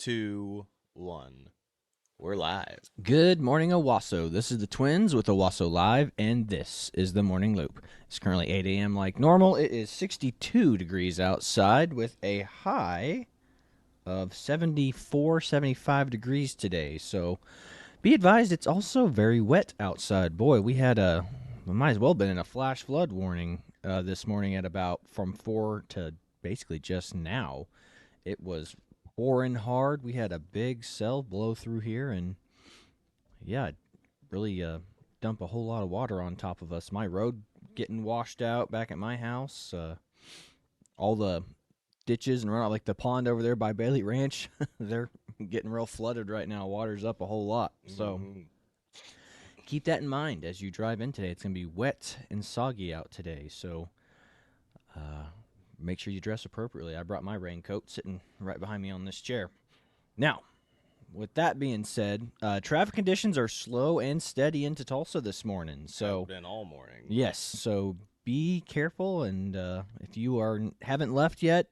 2, 1. We're live. Good morning, Owasso. This is the Twins with Owasso Live, and this is the Morning Loop. It's currently 8 a.m. like normal. It is 62 degrees outside with a high of 74, 75 degrees today. So be advised, it's also very wet outside. Boy, we might as well have been in a flash flood warning this morning at about from 4 to basically just now. It was pouring hard. We had a big cell blow through here, and yeah, it really dump a whole lot of water on top of us. My road getting washed out back at my house. All the ditches and runoff, like the pond over there by Bailey Ranch, they're getting real flooded right now. Water's up a whole lot. So keep that in mind as you drive in today. It's going to be wet and soggy out today. So make sure you dress appropriately. I brought my raincoat sitting right behind me on this chair. Now, with that being said, traffic conditions are slow and steady into Tulsa this morning. So Have been all morning. yes, so be careful, and if you haven't left yet,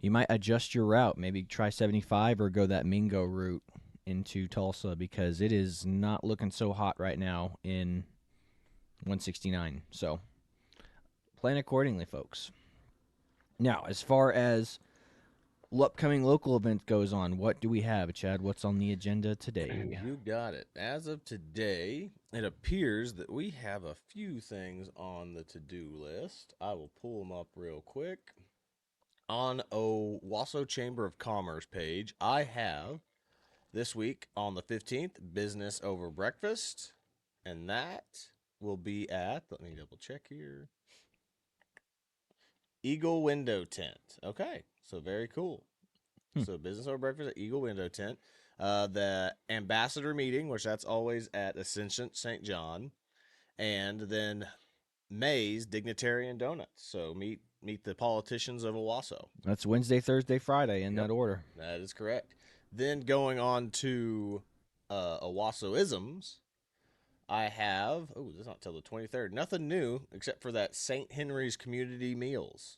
you might adjust your route. Maybe try 75 or go that Mingo route into Tulsa because it is not looking so hot right now in 169. So plan accordingly, folks. Now, as far as upcoming local event goes on, what do we have, Chad? What's on the agenda today? You got it. As of today, it appears that we have a few things on the to-do list. I will pull them up real quick. On Owasso Chamber of Commerce page, I have this week on the 15th, Business Over Breakfast, and that will be at, let me double check here, Eagle Window Tent. Okay, so very cool. So Business Over Breakfast at Eagle Window Tent. The ambassador meeting, which that's always at Ascension St. John, and then May's Dignitarian Donuts. So meet the politicians of Owasso. That's Wednesday, Thursday, Friday in that order. That is correct. Then going on to Owassoisms, I have this is not till the 23rd. Nothing new except for that St. Henry's Community Meals.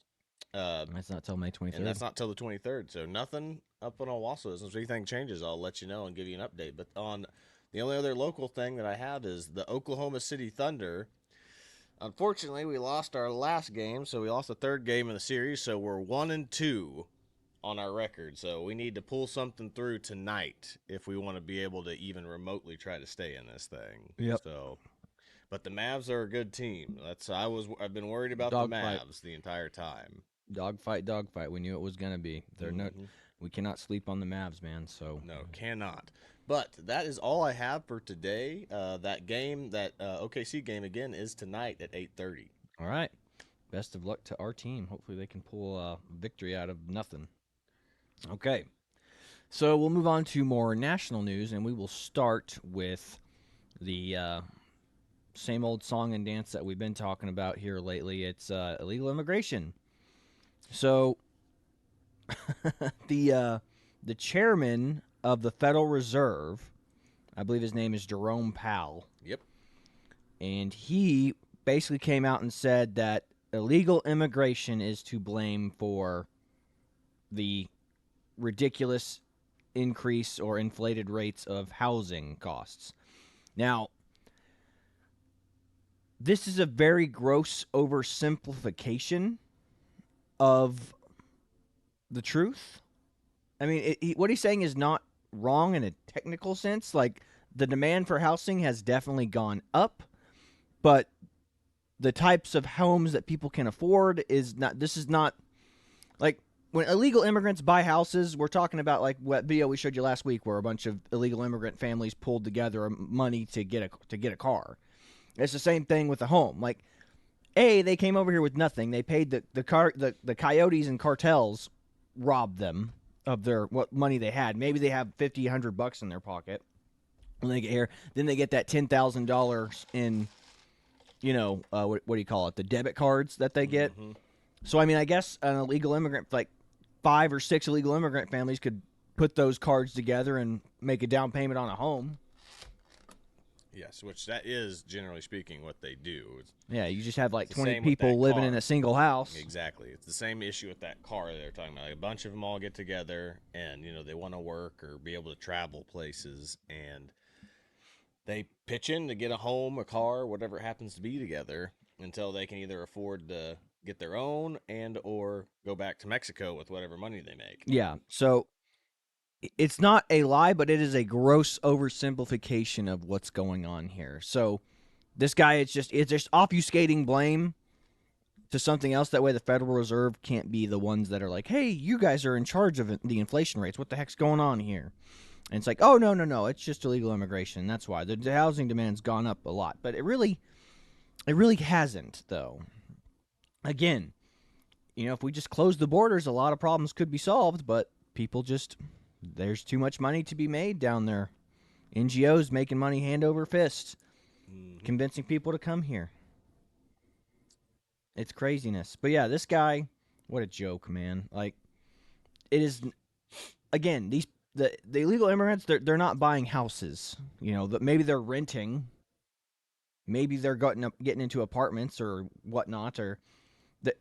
That's not till May 23rd. And that's not till the 23rd. So nothing up on Owasso. If anything changes, I'll let you know and give you an update. But on the only other local thing that I have is the Oklahoma City Thunder. Unfortunately, we lost our last game, so we lost the third game in the series. So we're 1-2 on our record. So we need to pull something through tonight if we want to be able to even remotely try to stay in this thing. Yep. So, but the Mavs are a good team. I've been worried about Dog the fight. Mavs the entire time. Dogfight. We knew it was gonna be. We cannot sleep on the Mavs, man. So No, cannot. But that is all I have for today. That game, that OKC game again, is tonight at 8:30. all right. Best of luck to our team. Hopefully they can pull a victory out of nothing. Okay. So we'll move on to more national news, and we will start with the same old song and dance that we've been talking about here lately. It's illegal immigration. So the chairman of the Federal Reserve, I believe his name is Jerome Powell. Yep. And he basically came out and said that illegal immigration is to blame for the ridiculous increase or inflated rates of housing costs. Now, this is a very gross oversimplification of the truth. I mean, what he's saying is not wrong in a technical sense. Like, the demand for housing has definitely gone up, but the types of homes that people can afford is not. This is not like when illegal immigrants buy houses. We're talking about like what video we showed you last week, where a bunch of illegal immigrant families pulled together money to get a car. It's the same thing with a home. Like, they came over here with nothing. They paid the coyotes and cartels robbed them of what money they had. Maybe they have $50, $100 in their pocket when they get here. Then they get that $10,000 in, what do you call it? The debit cards that they get. Mm-hmm. So, I mean, I guess an illegal immigrant, like 5 or 6 illegal immigrant families could put those cards together and make a down payment on a home. Yes, which that is generally speaking what they do. Yeah, you just have like It's the 20 same with people that living in car. a single house. Exactly. It's the same issue with that car they're talking about. Like a bunch of them all get together and, they want to work or be able to travel places and they pitch in to get a home, a car, whatever it happens to be together until they can either afford to get their own and or go back to Mexico with whatever money they make. Yeah, so it's not a lie, but it is a gross oversimplification of what's going on here. So this guy, it's just obfuscating blame to something else. That way, the Federal Reserve can't be the ones that are like, "Hey, you guys are in charge of the inflation rates. What the heck's going on here?" And it's like, "Oh no, no, no! It's just illegal immigration. That's why the housing demand's gone up a lot." But it really hasn't, though. Again, if we just close the borders, a lot of problems could be solved. But people just there's too much money to be made down there. NGOs making money hand over fist, convincing people to come here. It's craziness. But yeah, this guy, what a joke, man. Like, it is, again, the illegal immigrants, they're not buying houses. Maybe they're renting. Maybe they're getting into apartments or whatnot, or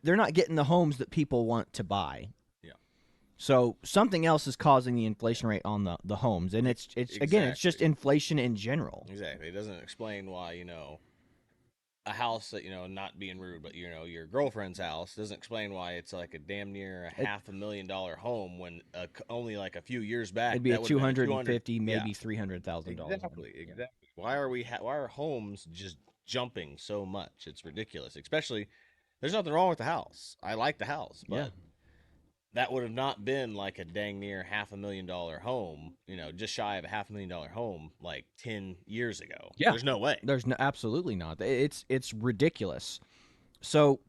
they're not getting the homes that people want to buy. Yeah. So something else is causing the inflation rate on the homes, and it's again, it's just inflation in general. Exactly. It doesn't explain why, a house that, not being rude, but, your girlfriend's house doesn't explain why it's like a damn near $500,000 home when only like a few years back It'd be that a would 250, maybe $300,000. Exactly. Why are homes just jumping so much? It's ridiculous. Especially, there's nothing wrong with the house. I like the house, but Yeah. that would have not been like a dang near $500,000 home, just shy of a $500,000 home like 10 years ago. Yeah. There's no way. There's absolutely not. It's ridiculous. So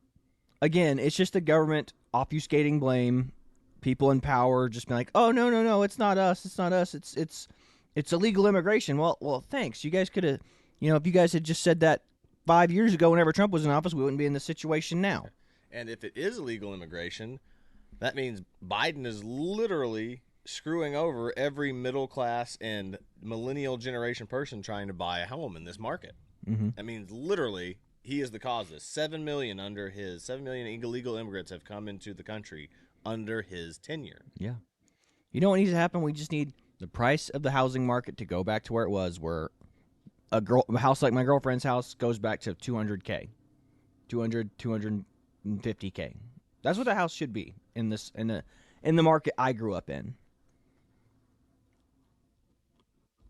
again, it's just the government obfuscating blame. People in power just being like, "Oh no, no, no, it's not us. It's not us. It's illegal immigration." Well, thanks. You guys could have, if you guys had just said that 5 years ago, whenever Trump was in office, we wouldn't be in this situation now. And if it is illegal immigration, that means Biden is literally screwing over every middle class and millennial generation person trying to buy a home in this market. Mm-hmm. That means literally he is the cause of this. 7 million illegal immigrants have come into the country under his tenure. Yeah. You know what needs to happen? We just need the price of the housing market to go back to where it was, where a house like my girlfriend's house goes back to 200K, 250K. That's what the house should be in the market I grew up in.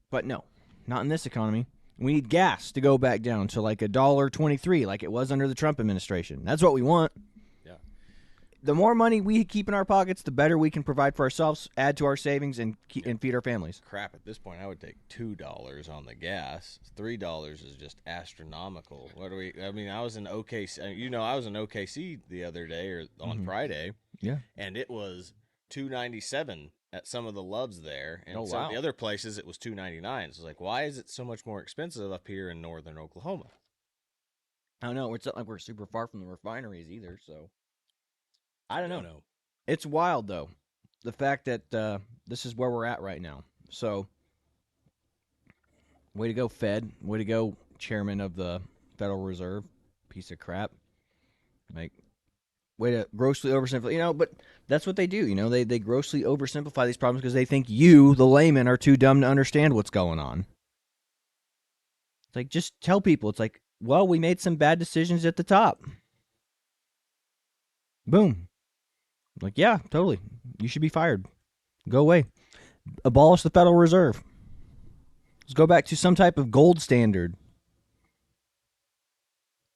But no, not in this economy. We need gas to go back down to like $1.23, like it was under the Trump administration. That's what we want. Yeah. The more money we keep in our pockets, the better we can provide for ourselves, add to our savings, and feed our families. Crap, at this point, I would take $2 on the gas. $3 is just astronomical. I was in OKC. I was in OKC the other day or on Friday. Yeah. And it was $2.97 at some of the Loves there, and wow. Of the other places it was $2.99. So it's like, why is it so much more expensive up here in northern Oklahoma? I don't know. It's not like we're super far from the refineries either, so I don't know. No. It's wild though, the fact that this is where we're at right now. So, way to go, Fed. Way to go, Chairman of the Federal Reserve. Piece of crap. Like, way to grossly oversimplify. But that's what they do. They grossly oversimplify these problems because they think you, the layman, are too dumb to understand what's going on. It's like, just tell people. It's like, well, we made some bad decisions at the top. Boom. Like, yeah, totally. You should be fired. Go away. Abolish the Federal Reserve. Let's go back to some type of gold standard.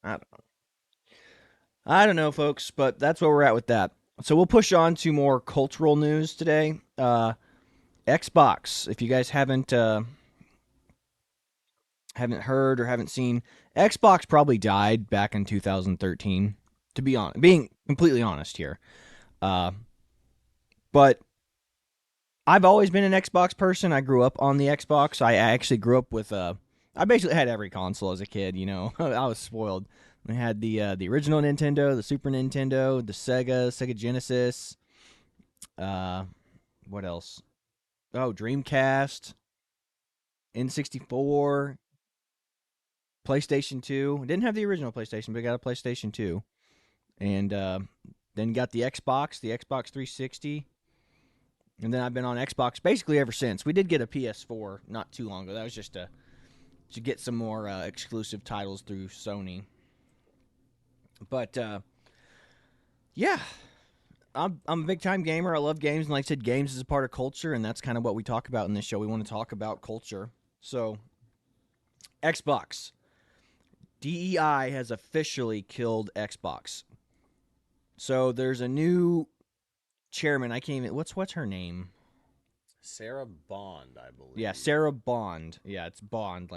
I don't know, folks, but that's where we're at with that. So we'll push on to more cultural news today. Xbox. If you guys haven't heard or haven't seen, Xbox probably died back in 2013. To be honest, being completely honest here, but I've always been an Xbox person. I grew up on the Xbox. I actually grew up with I basically had every console as a kid. I was spoiled. I had the original Nintendo, the Super Nintendo, the Sega Genesis. What else? Oh, Dreamcast, N64. PlayStation 2. Didn't have the original PlayStation, but got a PlayStation 2. And then got the Xbox 360. And then I've been on Xbox basically ever since. We did get a PS4 not too long ago. That was just to get some more exclusive titles through Sony. But, yeah, I'm a big-time gamer. I love games. And like I said, games is a part of culture, and that's kind of what we talk about in this show. We want to talk about culture. So, Xbox. DEI has officially killed Xbox. So, there's a new chairman. I can't even... What's her name? Sarah Bond, I believe. Yeah, Sarah Bond. Yeah, it's Bond.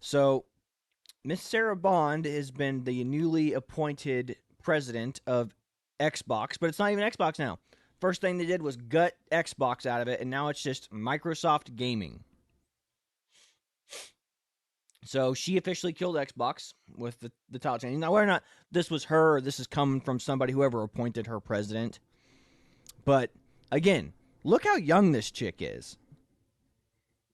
So, Miss Sarah Bond has been the newly appointed president of Xbox, but it's not even Xbox now. First thing they did was gut Xbox out of it, and now it's just Microsoft Gaming. So she officially killed Xbox with the title change. Now, whether or not this was her or this is coming from somebody, whoever appointed her president. But, again, look how young this chick is.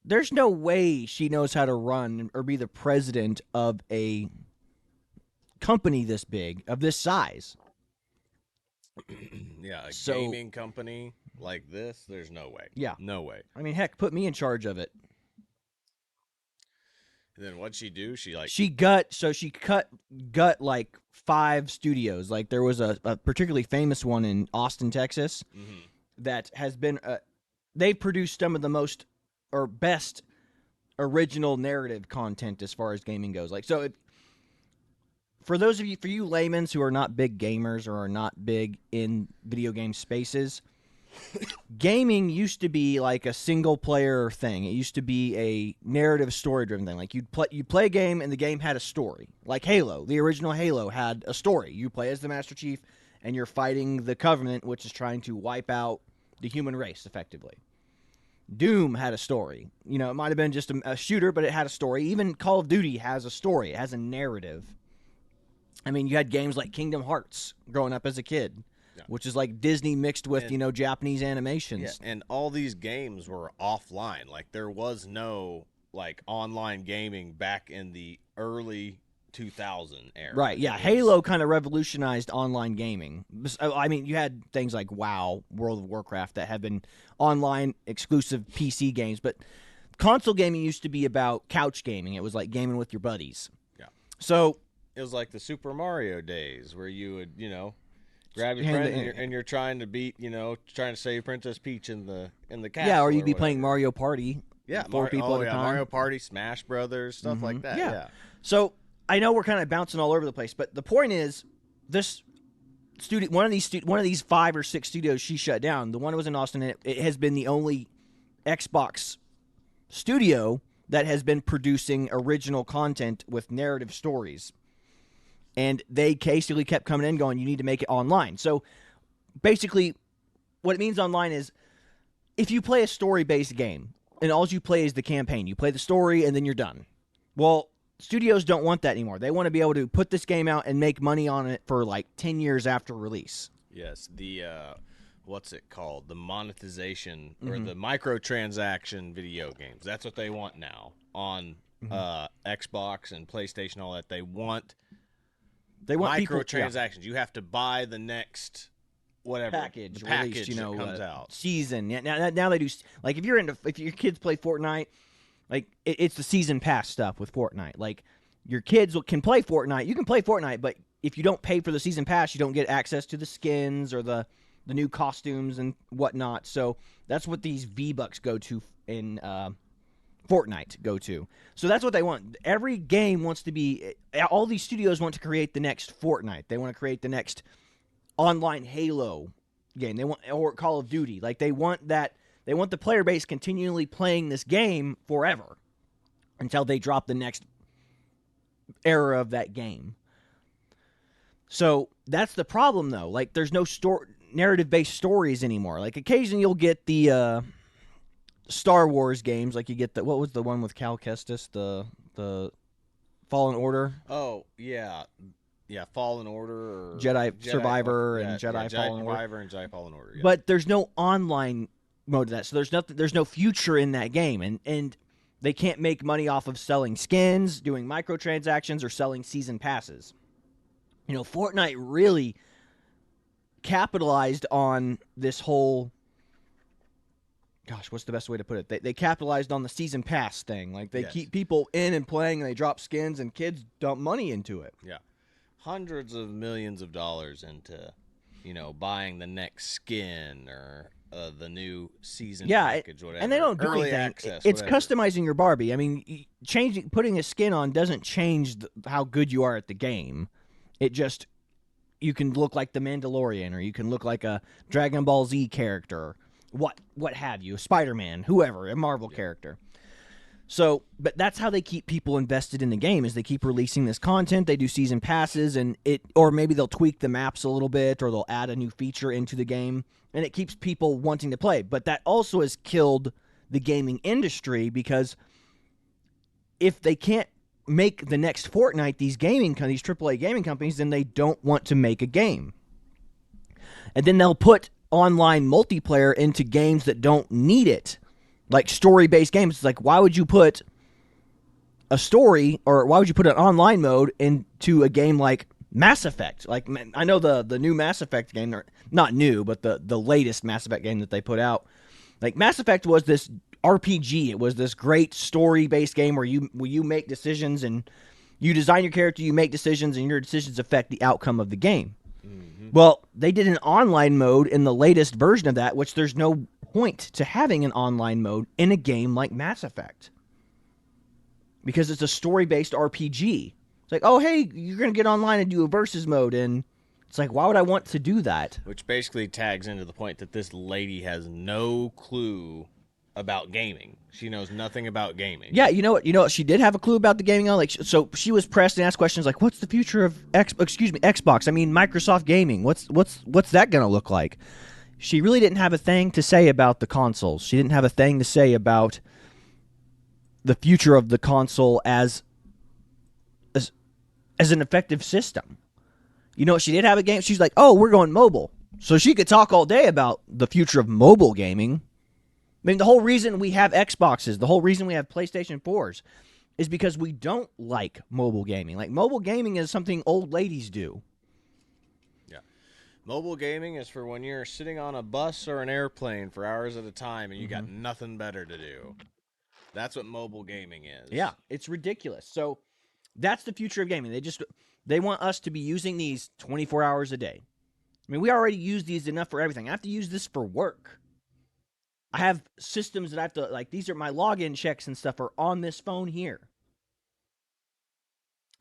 There's no way she knows how to run or be the president of a company this big, of this size. Yeah, gaming company like this, there's no way. Yeah. No way. I mean, heck, put me in charge of it. And then what'd she do? She cut like 5 studios. Like there was a particularly famous one in Austin, Texas, that has been they've produced some of the most or best original narrative content as far as gaming goes. Like so, for you laymen who are not big gamers or are not big in video game spaces. Gaming used to be like a single player thing. It used to be a narrative story driven thing. Like you'd play a game and the game had a story. Like Halo, the original Halo had a story. You play as the Master Chief and you're fighting the Covenant, which is trying to wipe out the human race effectively. Doom had a story. You know, it might have been just a shooter, but it had a story. Even Call of Duty has a story. It has a narrative. I mean, you had games like Kingdom Hearts growing up as a kid. Yeah. Which is like Disney mixed with, Japanese animations. Yeah, and all these games were offline. Like, there was no, like, online gaming back in the early 2000 era. Right, yeah. Halo kind of revolutionized online gaming. I mean, you had things like WoW, World of Warcraft, that have been online exclusive PC games. But console gaming used to be about couch gaming. It was like gaming with your buddies. Yeah. So it was like the Super Mario days where you would, grab your friend and you're trying to beat, trying to save Princess Peach in the castle. Yeah, or you'd be playing Mario Party. Yeah, 4 people at a time. Mario Party, Smash Brothers, stuff like that. Yeah. So I know we're kind of bouncing all over the place, but the point is, this studio, one of these 5 or 6 studios she shut down. The one that was in Austin, it has been the only Xbox studio that has been producing original content with narrative stories. And they basically kept coming in going, you need to make it online. So basically what it means online is if you play a story-based game and all you play is the campaign, you play the story and then you're done. Well, studios don't want that anymore. They want to be able to put this game out and make money on it for like 10 years after release. Yes, the what's it called? The monetization or the microtransaction video games. That's what they want now on Xbox and PlayStation, all that. They want microtransactions. People, You have to buy the next whatever package released, that comes out. Season. Now they do, like if your kids play Fortnite, like it's the season pass stuff with Fortnite. Like your kids can play Fortnite. You can play Fortnite, but if you don't pay for the season pass, you don't get access to the skins or the new costumes and whatnot. So that's what these V-Bucks go to in Fortnite go to. So that's what they want. Every game wants to be, all these studios want to create the next Fortnite. They want to create the next online Halo game. They want, or Call of Duty. Like they want the player base continually playing this game forever until they drop the next era of that game. So that's the problem though. Like there's no narrative-based stories anymore. Like occasionally you'll get the Star Wars games, like you get what was the one with Cal Kestis, the Fallen Order? Oh yeah, Fallen Order or Jedi Survivor and Jedi Fallen Order. Survivor and Jedi Fallen Order. Yeah. But there's no online mode to that, so there's no future in that game, and They can't make money off of selling skins, doing microtransactions, or selling season passes. Fortnite really capitalized on this whole, gosh, what's the best way to put it? They capitalized on the season pass thing. Like, they keep people in and playing, and they drop skins, and kids dump money into it. Yeah. Hundreds of millions of dollars into, buying the next skin or the new season package, whatever. And they don't do Early anything. access, it's whatever. customizing your Barbie. I mean, putting a skin on doesn't change how good you are at the game. It just, you can look like the Mandalorian, or you can look like a Dragon Ball Z character, what have you, Spider-Man, whoever, a Marvel character. So, but that's how they keep people invested in the game, is they keep releasing this content. They do season passes, or maybe they'll tweak the maps a little bit, or they'll add a new feature into the game, and it keeps people wanting to play. But that also has killed the gaming industry, because if they can't make the next Fortnite, these AAA gaming companies, then they don't want to make a game. And then they'll put online multiplayer into games that don't need it. Like story-based games. It's like, why would you put a story, or why would you put an online mode into a game like Mass Effect? Like, I know the new Mass Effect game, or not new, but the latest Mass Effect game that they put out. Like, Mass Effect was this RPG. It was this great story-based game where you make decisions, and you design your character, you make decisions, and your decisions affect the outcome of the game. Mm-hmm. Well, they did an online mode in the latest version of that, which there's no point to having an online mode in a game like Mass Effect, because it's a story-based RPG. It's like, oh, hey, you're going to get online and do a versus mode, and it's like, why would I want to do that? Which basically tags into the point that this lady has no clue about gaming. She knows nothing about gaming. Yeah, you know what? She did have a clue about the gaming. Like, so she was pressed and asked questions like, "What's the future of Xbox? I mean, Microsoft gaming. What's that going to look like?" She really didn't have a thing to say about the consoles. She didn't have a thing to say about the future of the console as an effective system. She did have a game. She's like, "Oh, we're going mobile." So she could talk all day about the future of mobile gaming. I mean, the whole reason we have Xboxes, the whole reason we have PlayStation 4s, is because we don't like mobile gaming. Like, mobile gaming is something old ladies do. Yeah. Mobile gaming is for when you're sitting on a bus or an airplane for hours at a time and you got nothing better to do. That's what mobile gaming is. Yeah, it's ridiculous. So that's the future of gaming. They want us to be using these 24 hours a day. I mean, we already use these enough for everything. I have to use this for work. I have systems that I have to, like, these are my login checks and stuff are on this phone here.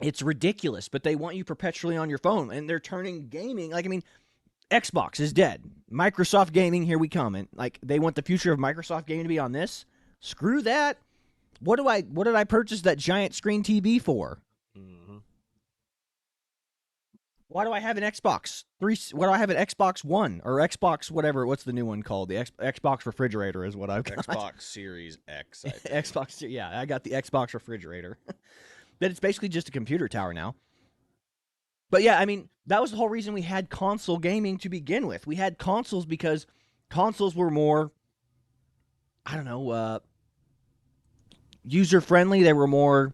It's ridiculous, but they want you perpetually on your phone, and they're turning gaming, like, I mean, Xbox is dead. Microsoft gaming, here we come. And, like, they want the future of Microsoft gaming to be on this? Screw that. What did I purchase that giant screen TV for? Mm-hmm. Why do I have an Xbox 3? Why do I have an Xbox One or Xbox whatever? What's the new one called? The Xbox refrigerator is what I've got. Xbox Series X. I think. Xbox, yeah, I got the Xbox refrigerator. But it's basically just a computer tower now. But yeah, I mean, that was the whole reason we had console gaming to begin with. We had consoles because consoles were more, I don't know, user-friendly. They were more,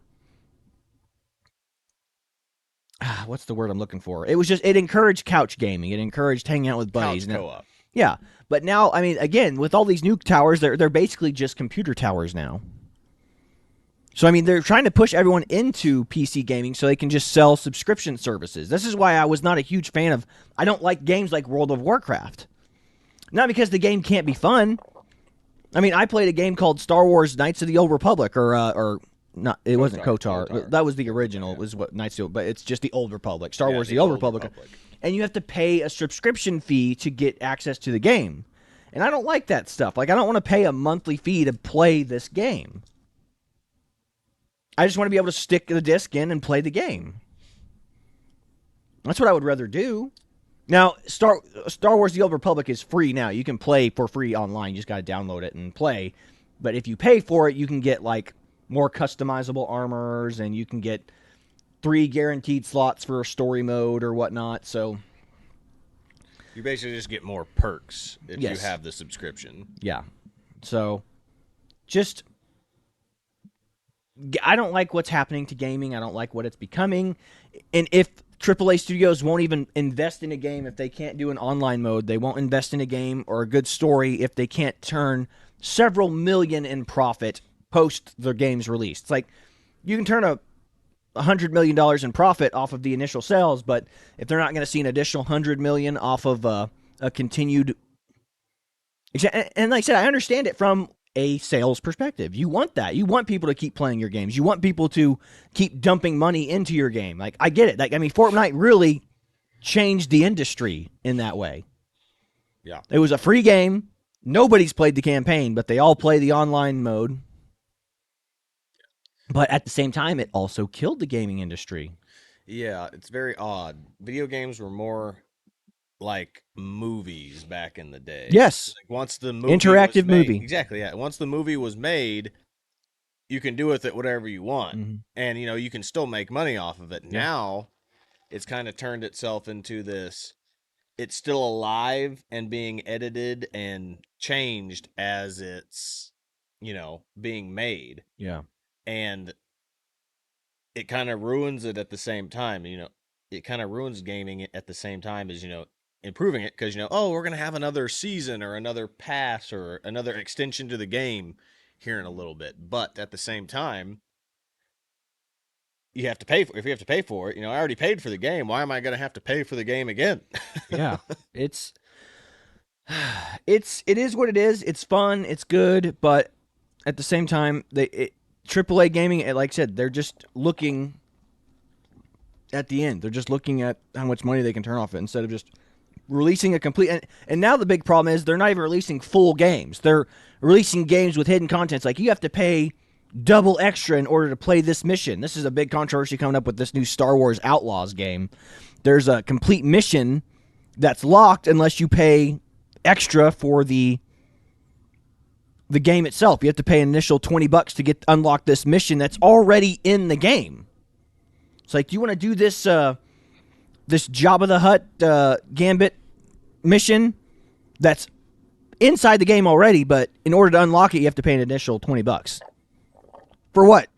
what's the word I'm looking for? It encouraged couch gaming. It encouraged hanging out with buddies. Couch co-op. Yeah, but now, I mean, again, with all these new towers, they're basically just computer towers now. So, I mean, they're trying to push everyone into PC gaming so they can just sell subscription services. This is why I was not a huge fan of, I don't like games like World of Warcraft. Not because the game can't be fun. I mean, I played a game called Star Wars Knights of the Old Republic, or not, it wasn't KOTOR. That was the original, was what Knights of the, but it's just the Old Republic. Star Wars, the Old Republic. And you have to pay a subscription fee to get access to the game. And I don't like that stuff. Like, I don't want to pay a monthly fee to play this game. I just want to be able to stick the disc in and play the game. That's what I would rather do. Now, Star Wars The Old Republic is free now. You can play for free online. You just got to download it and play. But if you pay for it, you can get, like, more customizable armors, and you can get 3 guaranteed slots for a story mode or whatnot. So you basically just get more perks if you have the subscription. Yeah. So just I don't like what's happening to gaming. I don't like what it's becoming. And if AAA studios won't even invest in a game if they can't do an online mode, they won't invest in a game or a good story if they can't turn several million in profit post their game's release. It's like you can turn $100 million in profit off of the initial sales, but if they're not going to see an additional $100 million off of a continued, and like I said, I understand it from a sales perspective. You want that. You want people to keep playing your games. You want people to keep dumping money into your game. Like, I get it. Like, I mean, Fortnite really changed the industry in that way. Yeah. It was a free game. Nobody's played the campaign, but they all play the online mode. But at the same time, it also killed the gaming industry. Yeah, it's very odd. Video games were more like movies back in the day. Yes. Like once the movie Interactive was made, movie. Exactly, yeah. Once the movie was made, you can do with it whatever you want. Mm-hmm. And, you can still make money off of it. Yeah. Now, it's kind of turned itself into this, it's still alive and being edited and changed as it's, being made. Yeah. And it kind of ruins it at the same time. It kind of ruins gaming at the same time as, improving it because, we're going to have another season or another pass or another extension to the game here in a little bit. But at the same time, you have to pay for if you have to pay for it. I already paid for the game. Why am I going to have to pay for the game again? Yeah. It is what it is. It's fun. It's good. But at the same time, AAA gaming, like I said, they're just looking at the end. They're just looking at how much money they can turn off it instead of just releasing a complete. And now the big problem is they're not even releasing full games. They're releasing games with hidden content. It's like you have to pay double extra in order to play this mission. This is a big controversy coming up with this new Star Wars Outlaws game. There's a complete mission that's locked unless you pay extra for the game itself. You have to pay an initial $20 to unlock this mission that's already in the game. It's like, do you want to do this this Jabba the Hutt Gambit mission that's inside the game already, but in order to unlock it, you have to pay an initial $20. For what?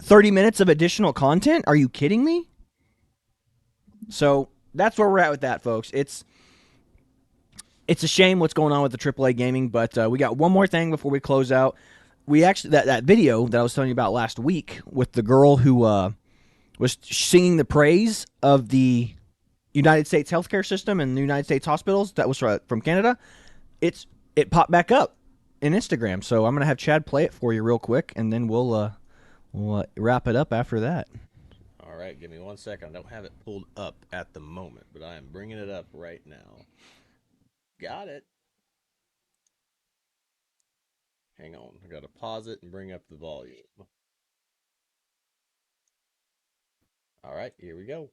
30 minutes of additional content? Are you kidding me? So that's where we're at with that, folks. It's a shame what's going on with the AAA gaming, but we got one more thing before we close out. We actually that video that I was telling you about last week with the girl who was singing the praise of the United States healthcare system and the United States hospitals. That was from Canada. It popped back up in Instagram. So I'm gonna have Chad play it for you real quick, and then we'll wrap it up after that. All right, give me 1 second. I don't have it pulled up at the moment, but I am bringing it up right now. Got it. Hang on. I got to pause it and bring up the volume. All right, here we go.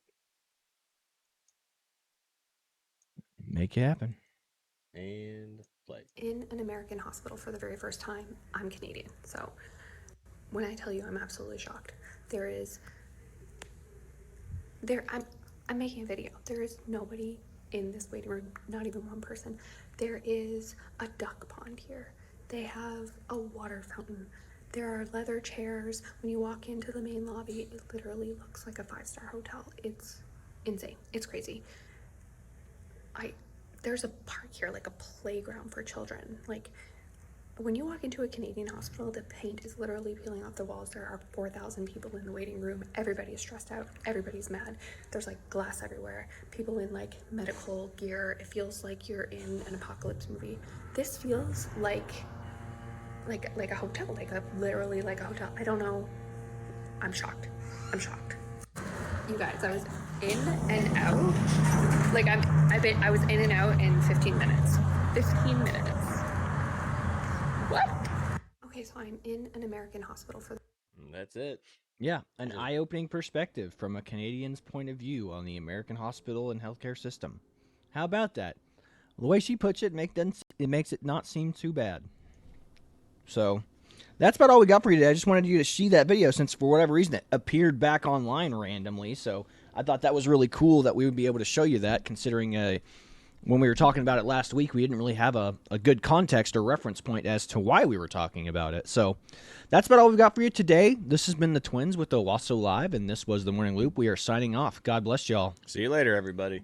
Make it happen. And play. In an American hospital for the very first time. I'm Canadian, so when I tell you I'm absolutely shocked. I'm making a video. There is nobody in this waiting room, not even one person. There is a duck pond here. They have a water fountain. There are leather chairs. When you walk into the main lobby, it literally looks like a 5-star hotel. It's insane. It's crazy. There's a park here, like a playground for children. Like, when you walk into a Canadian hospital, the paint is literally peeling off the walls. There are 4,000 people in the waiting room. Everybody is stressed out. Everybody's mad. There's like glass everywhere. People in like medical gear. It feels like you're in an apocalypse movie. This feels like a hotel, literally like a hotel. I don't know. I'm shocked. You guys, I was in and out. I was in and out in 15 minutes. 15 minutes. What? Okay, so I'm in an American hospital for. That's it. Yeah, an eye-opening perspective from a Canadian's point of view on the American hospital and healthcare system. How about that? The way she puts it, it makes it not seem too bad. So that's about all we got for you today. I just wanted you to see that video since for whatever reason it appeared back online randomly. So I thought that was really cool that we would be able to show you that, considering when we were talking about it last week, we didn't really have a good context or reference point as to why we were talking about it. So that's about all we've got for you today. This has been the Twins with Owasso Live, and this was the Morning Loop. We are signing off. God bless y'all. See you later, everybody.